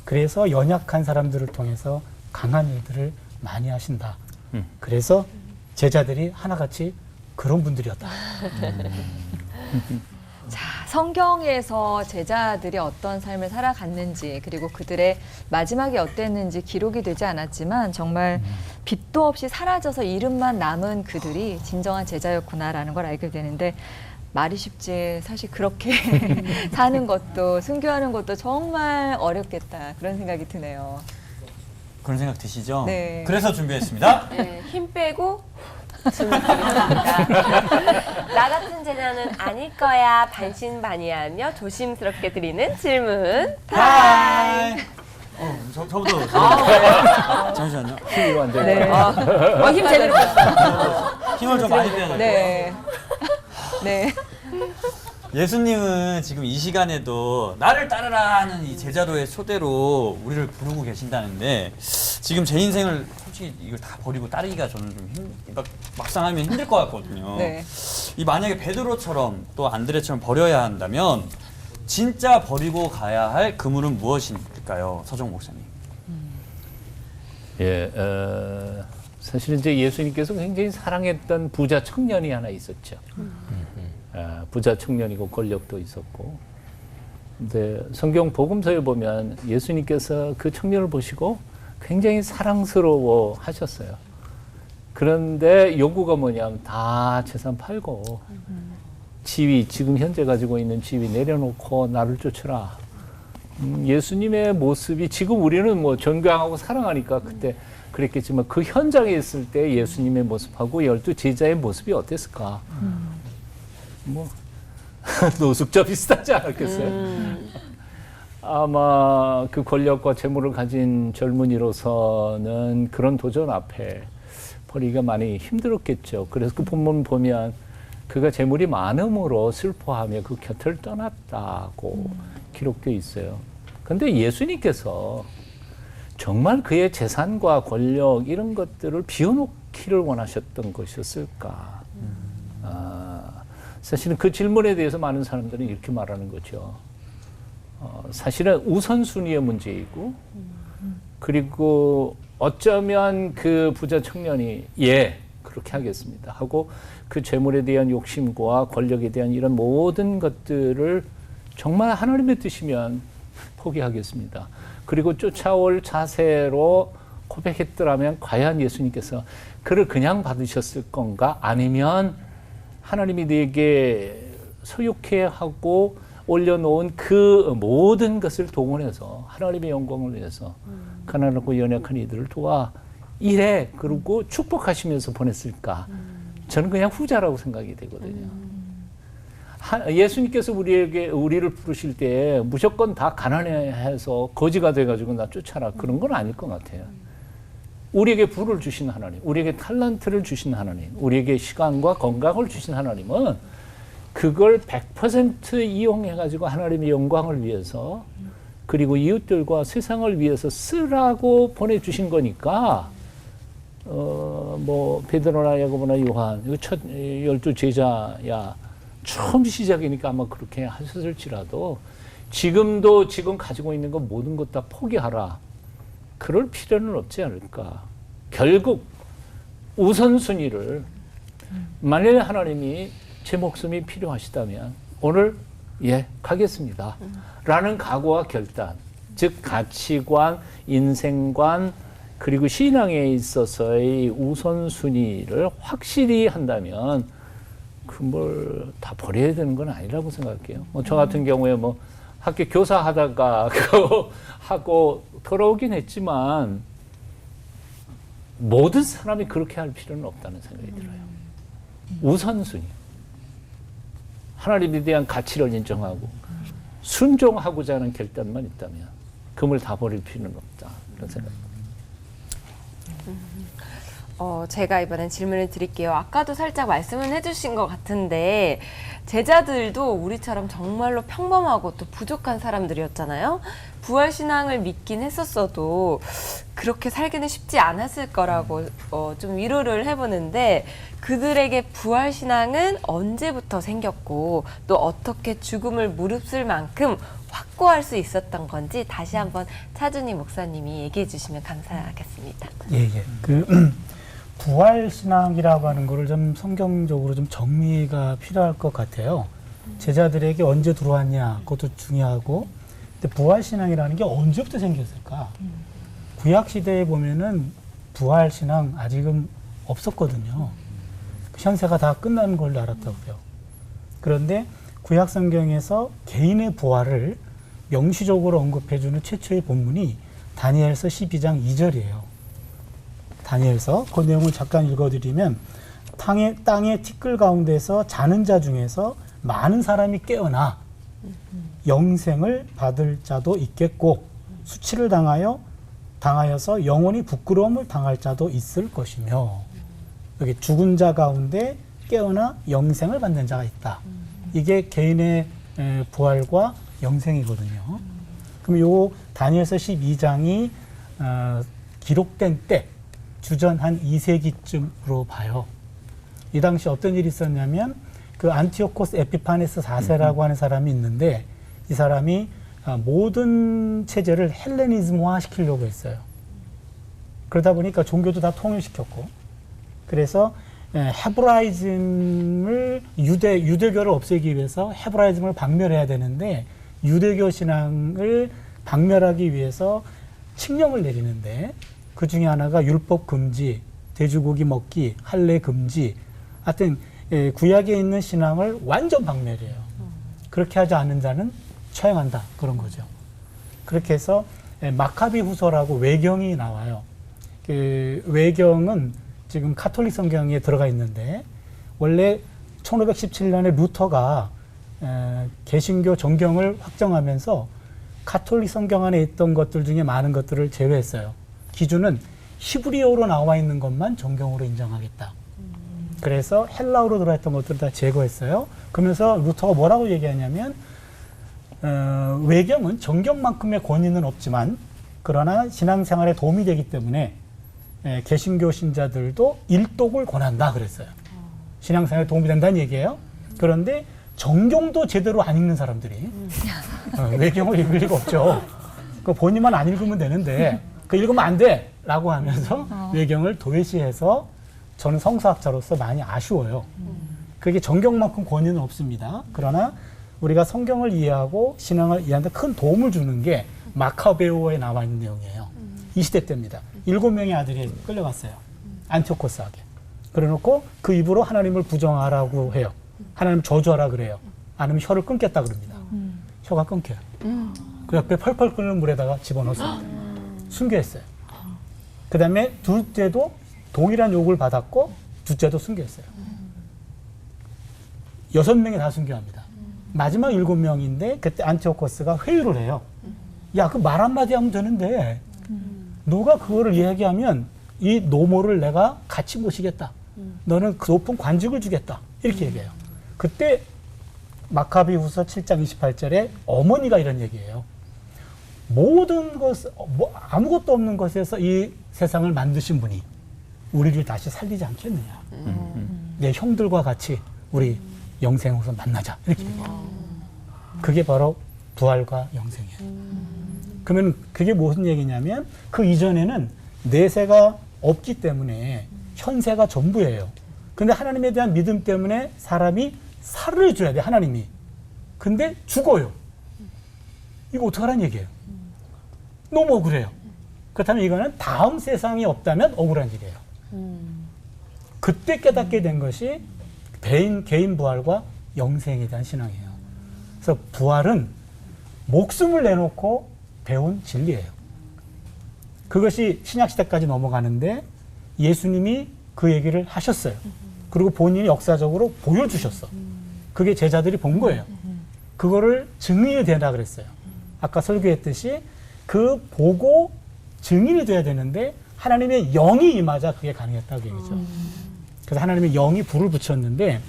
그래서 연약한 사람들을 통해서 강한 일들을 많이 하신다. 그래서 제자들이 하나같이 그런 분들이었다. 자, 성경에서 제자들이 어떤 삶을 살아갔는지 그리고 그들의 마지막이 어땠는지 기록이 되지 않았지만 정말 빛도 없이 사라져서 이름만 남은 그들이 진정한 제자였구나라는 걸 알게 되는데 말이 쉽지 사실 그렇게 사는 것도 순교하는 것도 정말 어렵겠다 그런 생각이 드네요. 그런 생각 드시죠? 네. 그래서 준비했습니다. 네, 힘 빼고 준비합니다. 나 같은 제자는 아닐 거야 반신반의하며 조심스럽게 드리는 질문. 하이. 저부터. 잠시만요. 힘이 완전히. 네. 힘 제대로 뺐어. 힘을 좀 많이 빼야 돼요. 네. 네. 예수님은 지금 이 시간에도 나를 따르라 하는 이 제자도의 초대로 우리를 부르고 계신다는데 지금 제 인생을 솔직히 이걸 다 버리고 따르기가 저는 좀 막상 하면 힘들 것 같거든요. 네. 이 만약에 베드로처럼 또 안드레처럼 버려야 한다면 진짜 버리고 가야 할 그물은 무엇일까요? 서정 목사님. 예, 사실은 이제 예수님께서 굉장히 사랑했던 부자 청년이 하나 있었죠. 부자 청년이고 권력도 있었고. 근데 성경 복음서에 보면 예수님께서 그 청년을 보시고 굉장히 사랑스러워 하셨어요. 그런데 요구가 뭐냐면 다 재산 팔고 지위, 지금 현재 가지고 있는 지위 내려놓고 나를 쫓으라. 예수님의 모습이 지금 우리는 뭐 존경하고 사랑하니까 그때 그랬겠지만 그 현장에 있을 때 예수님의 모습하고 12 제자의 모습이 어땠을까? 뭐 노숙자 비슷하지 않았겠어요? 아마 그 권력과 재물을 가진 젊은이로서는 그런 도전 앞에 버리기가 많이 힘들었겠죠. 그래서 그 본문 보면 그가 재물이 많음으로 슬퍼하며 그 곁을 떠났다고 기록되어 있어요. 그런데 예수님께서 정말 그의 재산과 권력 이런 것들을 비워놓기를 원하셨던 것이었을까? 사실은 그 질문에 대해서 많은 사람들은 이렇게 말하는 거죠. 사실은 우선순위의 문제이고 그리고 어쩌면 그 부자 청년이 그렇게 하겠습니다 하고 그 재물에 대한 욕심과 권력에 대한 이런 모든 것들을 정말 하나님의 뜻이면 포기하겠습니다. 그리고 쫓아올 자세로 고백했더라면 과연 예수님께서 그를 그냥 받으셨을 건가? 아니면 하나님이 내게 소유케 하고 올려놓은 그 모든 것을 동원해서 하나님의 영광을 위해서 가난하고 연약한 이들을 도와 이래 그리고 축복하시면서 보냈을까? 저는 그냥 후자라고 생각이 되거든요. 예수님께서 우리를 부르실 때 무조건 다 가난해서 거지가 돼가지고 나 쫓아라 그런 건 아닐 것 같아요. 우리에게 부를 주신 하나님, 우리에게 탤런트를 주신 하나님, 우리에게 시간과 건강을 주신 하나님은 그걸 100% 이용해가지고 하나님의 영광을 위해서 그리고 이웃들과 세상을 위해서 쓰라고 보내주신 거니까 뭐 베드로나 야고보나 요한 이거 첫 12 제자야 처음 시작이니까 아마 그렇게 하셨을지라도 지금도 지금 가지고 있는 거 모든 것 다 포기하라. 그럴 필요는 없지 않을까. 결국 우선순위를 만일 하나님이 제 목숨이 필요하시다면 오늘 가겠습니다. 라는 각오와 결단, 즉 가치관, 인생관 그리고 신앙에 있어서의 우선순위를 확실히 한다면 그 뭘 다 버려야 되는 건 아니라고 생각해요. 저 같은 경우에 뭐 학교 교사하다가 그거 하고 돌아오긴 했지만 모든 사람이 그렇게 할 필요는 없다는 생각이 들어요. 우선순위. 하나님에 대한 가치를 인정하고 순종하고자 하는 결단만 있다면 금을 다 버릴 필요는 없다. 그런 생각입니다. 제가 이번엔 질문을 드릴게요. 아까도 살짝 말씀은 해주신 것 같은데 제자들도 우리처럼 정말로 평범하고 또 부족한 사람들이었잖아요. 부활신앙을 믿긴 했었어도 그렇게 살기는 쉽지 않았을 거라고 좀 위로를 해보는데 그들에게 부활신앙은 언제부터 생겼고 또 어떻게 죽음을 무릅쓸 만큼 확고할 수 있었던 건지 다시 한번 차준희 목사님이 얘기해 주시면 감사하겠습니다. 예. 부활신앙이라고 하는 거를 좀 성경적으로 좀 정리가 필요할 것 같아요. 제자들에게 언제 들어왔냐, 그것도 중요하고. 근데 부활신앙이라는 게 언제부터 생겼을까? 구약시대에 보면은 부활신앙 아직은 없었거든요. 현세가 다 끝난 걸로 알았다고요. 그런데 구약성경에서 개인의 부활을 명시적으로 언급해주는 최초의 본문이 다니엘서 12장 2절이에요. 다니엘서 그 내용을 잠깐 읽어드리면 땅의 티끌 가운데서 자는 자 중에서 많은 사람이 깨어나 영생을 받을 자도 있겠고 수치를 당하여서 영원히 부끄러움을 당할 자도 있을 것이며 여기 죽은 자 가운데 깨어나 영생을 받는 자가 있다. 이게 개인의 부활과 영생이거든요. 그럼 요 다니엘서 12장이 기록된 때 주전 한 2세기쯤으로 봐요. 이 당시 어떤 일이 있었냐면 그 안티오코스 에피파네스 4세라고 하는 사람이 있는데 이 사람이 모든 체제를 헬레니즘화 시키려고 했어요. 그러다 보니까 종교도 다 통일시켰고 그래서 헤브라이즘을 유대교를 없애기 위해서 헤브라이즘을 박멸해야 되는데 유대교 신앙을 박멸하기 위해서 칙령을 내리는데 그 중에 하나가 율법 금지, 돼지고기 먹기, 할례 금지. 하여튼 구약에 있는 신앙을 완전 박멸해요. 그렇게 하지 않는 자는 처형한다. 그런 거죠. 그렇게 해서 마카비 후서라고 외경이 나와요. 그 외경은 지금 카톨릭 성경에 들어가 있는데 원래 1517년에 루터가 개신교 정경을 확정하면서 카톨릭 성경 안에 있던 것들 중에 많은 것들을 제외했어요. 기준은 히브리어로 나와 있는 것만 정경으로 인정하겠다. 그래서 헬라어로 들어있던 것들을 다 제거했어요. 그러면서 루터가 뭐라고 얘기하냐면 외경은 정경만큼의 권위는 없지만 그러나 신앙생활에 도움이 되기 때문에 개신교 신자들도 일독을 권한다 그랬어요. 신앙생활에 도움이 된다는 얘기예요. 그런데 정경도 제대로 안 읽는 사람들이 외경을 읽을 리가 없죠. 그 본인만 안 읽으면 되는데 그 읽으면 안 돼! 라고 하면서 외경을 도외시해서 저는 성서학자로서 많이 아쉬워요. 그게 정경만큼 권위는 없습니다. 그러나 우리가 성경을 이해하고 신앙을 이해하는데 큰 도움을 주는 게 마카베오에 나와 있는 내용이에요. 이 시대 때입니다. 7명의 아들이 끌려갔어요. 안티오코스에게. 그래놓고 그 입으로 하나님을 부정하라고 해요. 하나님 저주하라 그래요. 아니면 혀를 끊겠다 그럽니다. 혀가 끊겨요. 그 옆에 펄펄 끓는 물에다가 집어넣습니다. 순교했어요. 그다음에 둘째도 동일한 요구를 받았고 둘째도 순교했어요. 6명이 다 순교합니다. 마지막 7명인데 그때 안티오코스가 회유를 해요. 야, 그 말 한마디 하면 되는데 너가 그거를 이야기하면 이 노모를 내가 같이 모시겠다. 너는 그 높은 관직을 주겠다. 이렇게 얘기해요. 그때 마카비후서 7장 28절에 어머니가 이런 얘기해요. 모든 것, 아무것도 없는 것에서 이 세상을 만드신 분이 우리를 다시 살리지 않겠느냐. 내 형들과 같이 우리 영생에서 만나자. 이렇게 얘기해요. 그게 바로 부활과 영생이에요. 그러면 그게 무슨 얘기냐면 그 이전에는 내세가 없기 때문에 현세가 전부예요. 근데 하나님에 대한 믿음 때문에 사람이 살을 줘야 돼, 하나님이. 근데 죽어요. 이거 어떡하라는 얘기예요? 너무 억울해요. 그렇다면 이거는 다음 세상이 없다면 억울한 일이에요. 그때 깨닫게 된 것이 개인 부활과 영생에 대한 신앙이에요. 그래서 부활은 목숨을 내놓고 배운 진리예요. 그것이 신약시대까지 넘어가는데 예수님이 그 얘기를 하셨어요. 그리고 본인이 역사적으로 보여주셨어. 그게 제자들이 본 거예요. 그거를 증인이 되라 그랬어요. 아까 설교했듯이 그 보고 증인이 돼야 되는데 하나님의 영이 임하자 그게 가능했다고 얘기죠. 그래서 하나님의 영이 불을 붙였는데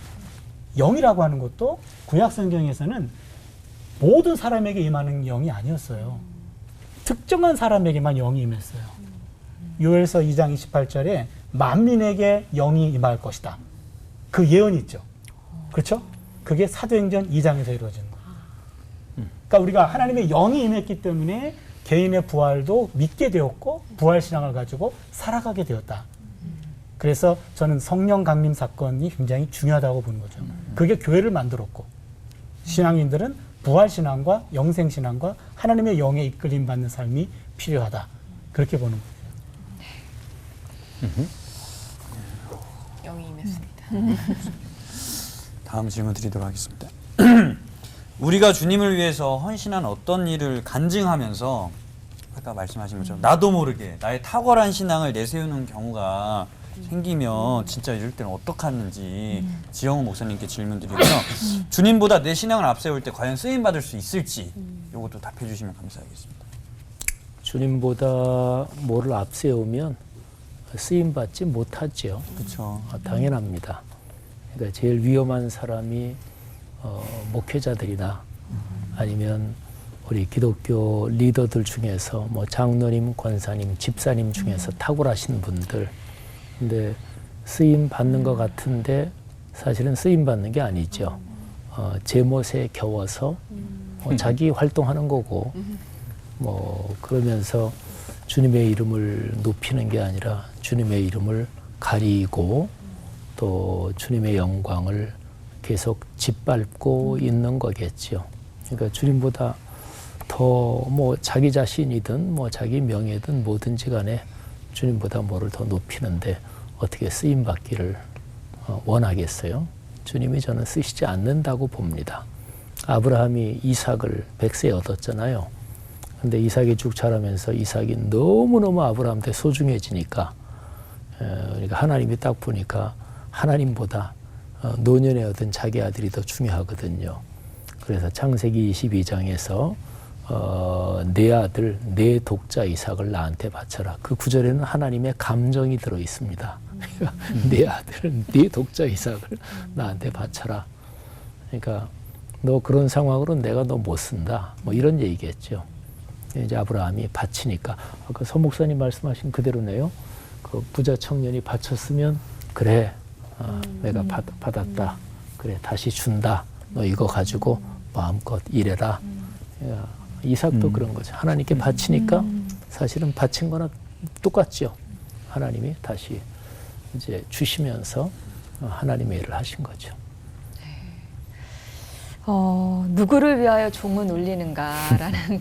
영이라고 하는 것도 구약 성경에서는 모든 사람에게 임하는 영이 아니었어요. 특정한 사람에게만 영이 임했어요. 요엘서 2장 28절에 만민에게 영이 임할 것이다. 그 예언이 있죠. 그렇죠? 그게 사도행전 2장에서 이루어지는 거예요. 그러니까 우리가 하나님의 영이 임했기 때문에 개인의 부활도 믿게 되었고 부활신앙을 가지고 살아가게 되었다. 그래서 저는 성령 강림 사건이 굉장히 중요하다고 보는 거죠. 그게 교회를 만들었고 신앙인들은 부활신앙과 영생신앙과 하나님의 영에 이끌림 받는 삶이 필요하다. 그렇게 보는 거예요. 영이 임했습니다. 다음 질문 드리도록 하겠습니다. 우리가 주님을 위해서 헌신한 어떤 일을 간증하면서 아까 말씀하신 것처럼 나도 모르게 나의 탁월한 신앙을 내세우는 경우가 생기면 진짜 이럴 때는 어떡하는지 지영훈 목사님께 질문 드리고요. 주님보다 내 신앙을 앞세울 때 과연 쓰임받을 수 있을지 이것도 답해 주시면 감사하겠습니다. 주님보다 뭐를 앞세우면 쓰임받지 못하죠. 그렇죠. 당연합니다. 그러니까 제일 위험한 사람이 목회자들이나 아니면 우리 기독교 리더들 중에서 뭐 장로님, 권사님, 집사님 중에서 탁월하신 분들. 근데 쓰임 받는 것 같은데 사실은 쓰임 받는 게 아니죠. 제멋에 겨워서 자기 활동하는 거고 뭐 그러면서 주님의 이름을 높이는 게 아니라 주님의 이름을 가리고 또 주님의 영광을 계속 짓밟고 있는 거겠죠. 그러니까 주님보다 더 뭐 자기 자신이든 뭐 자기 명예든 뭐든지 간에 주님보다 뭐를 더 높이는데 어떻게 쓰임 받기를 원하겠어요? 주님이 저는 쓰시지 않는다고 봅니다. 아브라함이 이삭을 100세에 얻었잖아요. 근데 이삭이 쭉 자라면서 이삭이 너무너무 아브라함한테 소중해지니까 그러니까 하나님이 딱 보니까 하나님보다 노년에 얻은 자기 아들이 더 중요하거든요. 그래서 창세기 22장에서 내 아들, 내 독자 이삭을 나한테 바쳐라. 그 구절에는 하나님의 감정이 들어 있습니다. 내 아들, 내 독자 이삭을 나한테 바쳐라. 그러니까 너 그런 상황으로 내가 너 못 쓴다. 뭐 이런 얘기겠죠. 이제 아브라함이 바치니까 아까 서 목사님 말씀하신 그대로네요. 그 부자 청년이 바쳤으면 그래, 내가 받았다. 그래, 다시 준다. 너 이거 가지고 마음껏 일해라. 이삭도 그런 거죠. 하나님께 바치니까 사실은 바친 거나 똑같죠. 하나님이 다시 이제 주시면서 하나님의 일을 하신 거죠. 누구를 위하여 종은 울리는가라는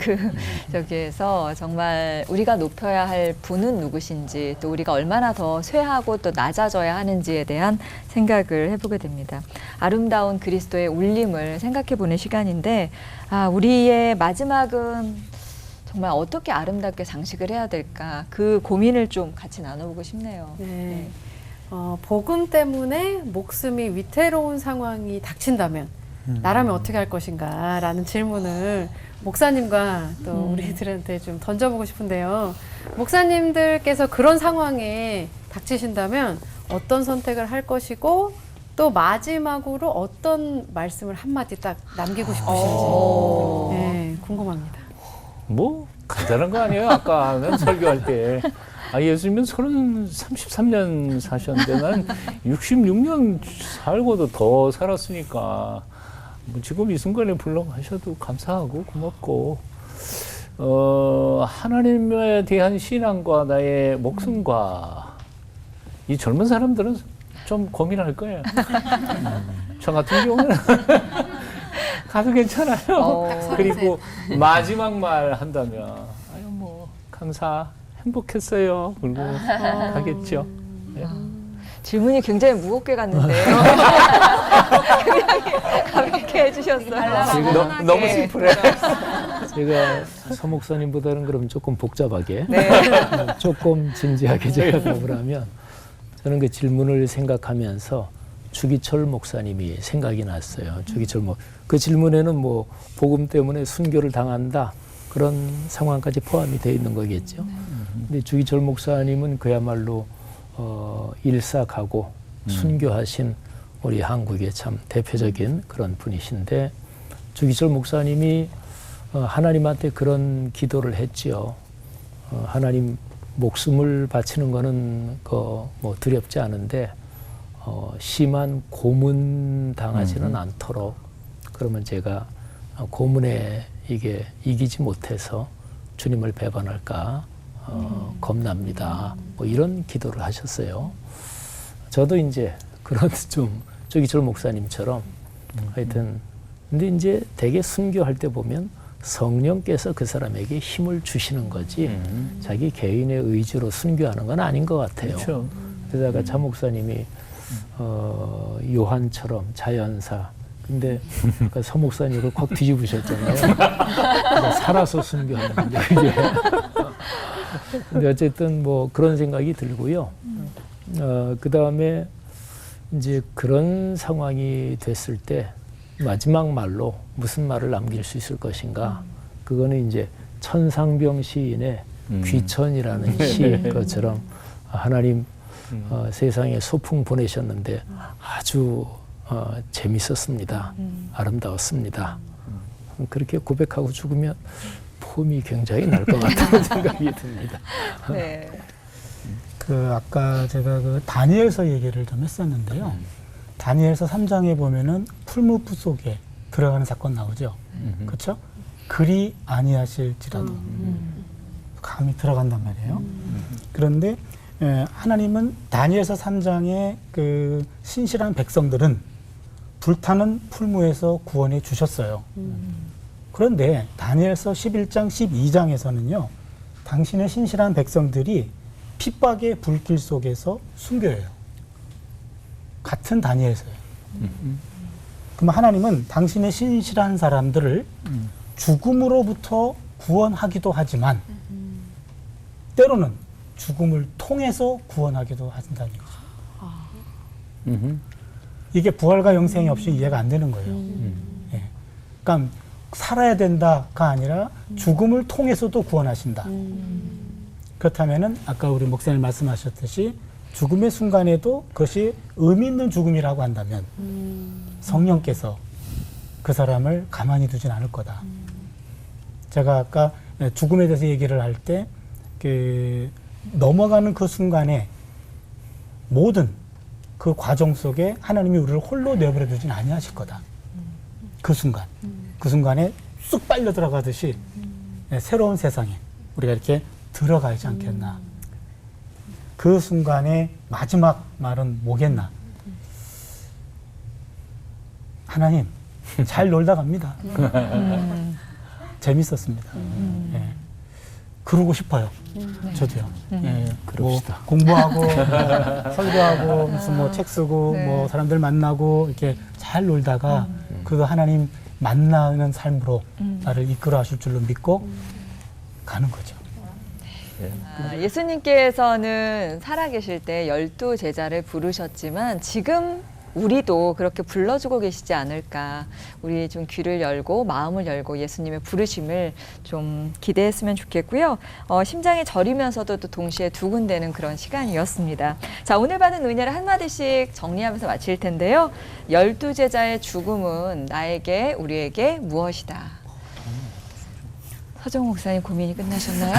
저기에서 정말 우리가 높여야 할 분은 누구신지 또 우리가 얼마나 더 쇠하고 또 낮아져야 하는지에 대한 생각을 해보게 됩니다. 아름다운 그리스도의 울림을 생각해보는 시간인데 우리의 마지막은 정말 어떻게 아름답게 장식을 해야 될까 그 고민을 좀 같이 나눠보고 싶네요. 네. 복음 때문에 목숨이 위태로운 상황이 닥친다면 나라면 어떻게 할 것인가 라는 질문을 목사님과 또 우리들한테 좀 던져보고 싶은데요. 목사님들께서 그런 상황에 닥치신다면 어떤 선택을 할 것이고 또 마지막으로 어떤 말씀을 한마디 딱 남기고 싶으신지 네, 궁금합니다. 뭐 간단한 거 아니에요? 아까 난 설교할 때 예수님은 33년 사셨는데 난 66년 살고도 더 살았으니까 뭐 지금 이 순간에 불러가셔도 감사하고 고맙고 하나님에 대한 신앙과 나의 목숨과 이 젊은 사람들은 좀 고민할 거예요. 저 같은 경우는 가도 괜찮아요. 그리고 마지막 말 한다면 아유 뭐 감사 행복했어요. 그리고 가겠죠. 네. 질문이 굉장히 무겁게 갔는데요. 가볍게 해주셨어요. 너무 심플해. 제가 서 목사님보다는 그럼 조금 복잡하게, 네. 조금 진지하게 제가 답을 하면 저는 그 질문을 생각하면서 주기철 목사님이 생각이 났어요. 주기철 그 질문에는 뭐 복음 때문에 순교를 당한다 그런 상황까지 포함이 되어 있는 거겠죠. 근데 주기철 목사님은 그야말로 일사가고 순교하신 우리 한국의 참 대표적인 그런 분이신데 주기철 목사님이 하나님한테 그런 기도를 했지요. 하나님 목숨을 바치는 거는 뭐 두렵지 않은데 심한 고문 당하지는 않도록 그러면 제가 고문에 이게 이기지 못해서 주님을 배반할까 겁납니다. 뭐 이런 기도를 하셨어요. 저도 이제 그런 좀 주기철 목사님처럼 하여튼 근데 이제 되게 순교할 때 보면 성령께서 그 사람에게 힘을 주시는 거지 자기 개인의 의지로 순교하는 건 아닌 것 같아요. 그렇죠. 그래서 아까 차 목사님이 요한처럼 자연사 근데 아까 서 목사님 이걸 확 뒤집으셨잖아요. 살아서 순교하는 건데 그게. 근데 어쨌든 뭐 그런 생각이 들고요. 그 다음에 이제 그런 상황이 됐을 때 마지막 말로 무슨 말을 남길 수 있을 것인가? 그거는 이제 천상병 시인의 귀천이라는 시 것처럼 하나님 세상에 소풍 보내셨는데 아주 재밌었습니다. 아름다웠습니다. 그렇게 고백하고 죽으면 폼이 굉장히 날 것 같다는 생각이 듭니다. 네. 아까 제가 다니엘서 얘기를 좀 했었는데요. 다니엘서 3장에 보면은 풀무프 속에 들어가는 사건 나오죠. 그렇죠? 그리 아니하실지라도 감이 들어간단 말이에요. 그런데 하나님은 다니엘서 3장의 그 신실한 백성들은 불타는 풀무에서 구원해 주셨어요. 그런데 다니엘서 11장, 12장에서는요. 당신의 신실한 백성들이 핍박의 불길 속에서 순교해요. 같은 다니엘서예요. 그럼 하나님은 당신의 신실한 사람들을 죽음으로부터 구원하기도 하지만 때로는 죽음을 통해서 구원하기도 하신다는 거죠. 이게 부활과 영생이 없이 이해가 안 되는 거예요. 예. 그러니까 살아야 된다가 아니라 죽음을 통해서도 구원하신다. 그렇다면은 아까 우리 목사님 말씀하셨듯이 죽음의 순간에도 그것이 의미 있는 죽음이라고 한다면 성령께서 그 사람을 가만히 두진 않을 거다. 제가 아까 죽음에 대해서 얘기를 할 때 넘어가는 그 순간에 모든 그 과정 속에 하나님이 우리를 홀로 내버려 두진 아니하실 거다. 그 순간. 그 순간에 쑥 빨려 들어가듯이 새로운 세상에 우리가 이렇게 들어가지 않겠나. 그 순간의 마지막 말은 뭐겠나. 하나님, 잘 놀다 갑니다. 재밌었습니다. 예. 그러고 싶어요. 저도요. 예. 뭐 공부하고, 설교하고, 무슨 뭐 책 쓰고, 네. 뭐 사람들 만나고, 이렇게 잘 놀다가 그 하나님 만나는 삶으로 나를 이끌어 하실 줄로 믿고 가는 거죠. 예수님께서는 살아계실 때 12제자를 부르셨지만 지금 우리도 그렇게 불러주고 계시지 않을까. 우리 좀 귀를 열고 마음을 열고 예수님의 부르심을 좀 기대했으면 좋겠고요. 심장이 저리면서도 또 동시에 두근대는 그런 시간이었습니다. 자, 오늘 받은 은혜를 한마디씩 정리하면서 마칠 텐데요. 12제자의 죽음은 나에게, 우리에게 무엇이다. 서정호 목사님 고민이 끝나셨나요?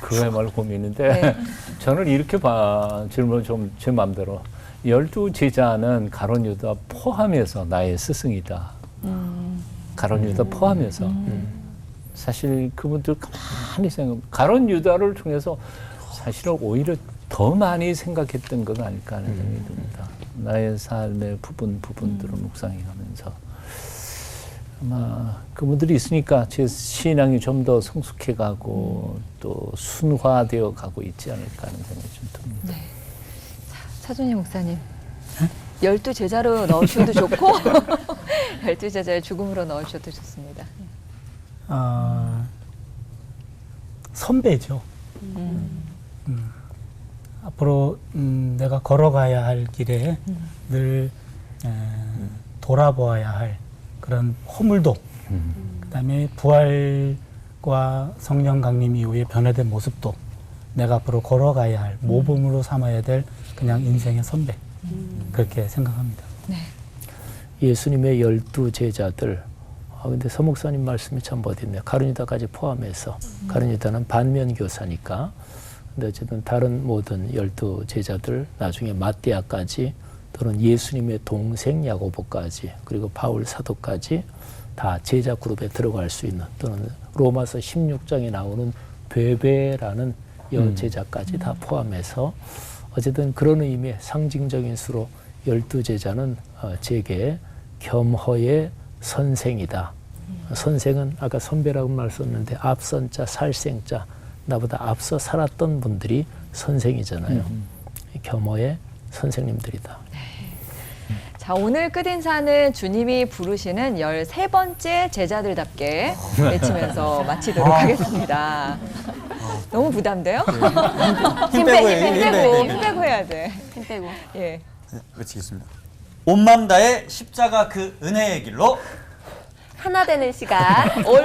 그거야말로 고민인데 네. 저는 이렇게 질문을 좀 제 마음대로 12제자는 가룟 유다 포함해서 나의 스승이다. 가룟 유다 포함해서 사실 그분들 가만히 가룟 유다를 통해서 사실은 오히려 더 많이 생각했던 건 아닐까 하는 생각이 듭니다. 나의 삶의 부분들을 묵상해가면서 아마 그분들이 있으니까 제 신앙이 좀 더 성숙해가고 또 순화되어 가고 있지 않을까 하는 생각이 좀 듭니다. 네. 차준희 목사님, 12제자로 넣으셔도 좋고 12제자의 죽음으로 넣으셔도 좋습니다. 선배죠. 앞으로 내가 걸어가야 할 길에 늘 돌아보아야 할 그런 허물도, 그다음에 부활과 성령 강림 이후에 변화된 모습도 내가 앞으로 걸어가야 할 모범으로 삼아야 될 그냥 인생의 선배, 그렇게 생각합니다. 네. 예수님의 12제자들. 근데 서 목사님 말씀이 참 멋있네요. 가룟 유다까지 포함해서. 가룟 유다는 반면 교사니까. 근데 어쨌든 다른 모든 12제자들, 나중에 마띠아까지, 또는 예수님의 동생 야고보까지, 그리고 바울 사도까지 다 제자 그룹에 들어갈 수 있는, 또는 로마서 16장에 나오는 베베라는 여제자까지 다 포함해서 어쨌든 그런 의미의 상징적인 수로 12제자는 제게 겸허의 선생이다. 선생은 아까 선배라고 말 썼는데 앞선자, 살생자, 나보다 앞서 살았던 분들이 선생이잖아요. 겸허의 선생님들이다. 자, 오늘 끝인사는 주님이 부르시는 13번째 제자들답게 외치면서 마치도록 하겠습니다. 너무 부담돼요? 힘 빼고 해요. 힘 빼고 해야 돼. 힘 빼고. 예. 외치겠습니다. 온맘 다해 십자가 그 은혜의 길로 하나 되는 시간. 올고.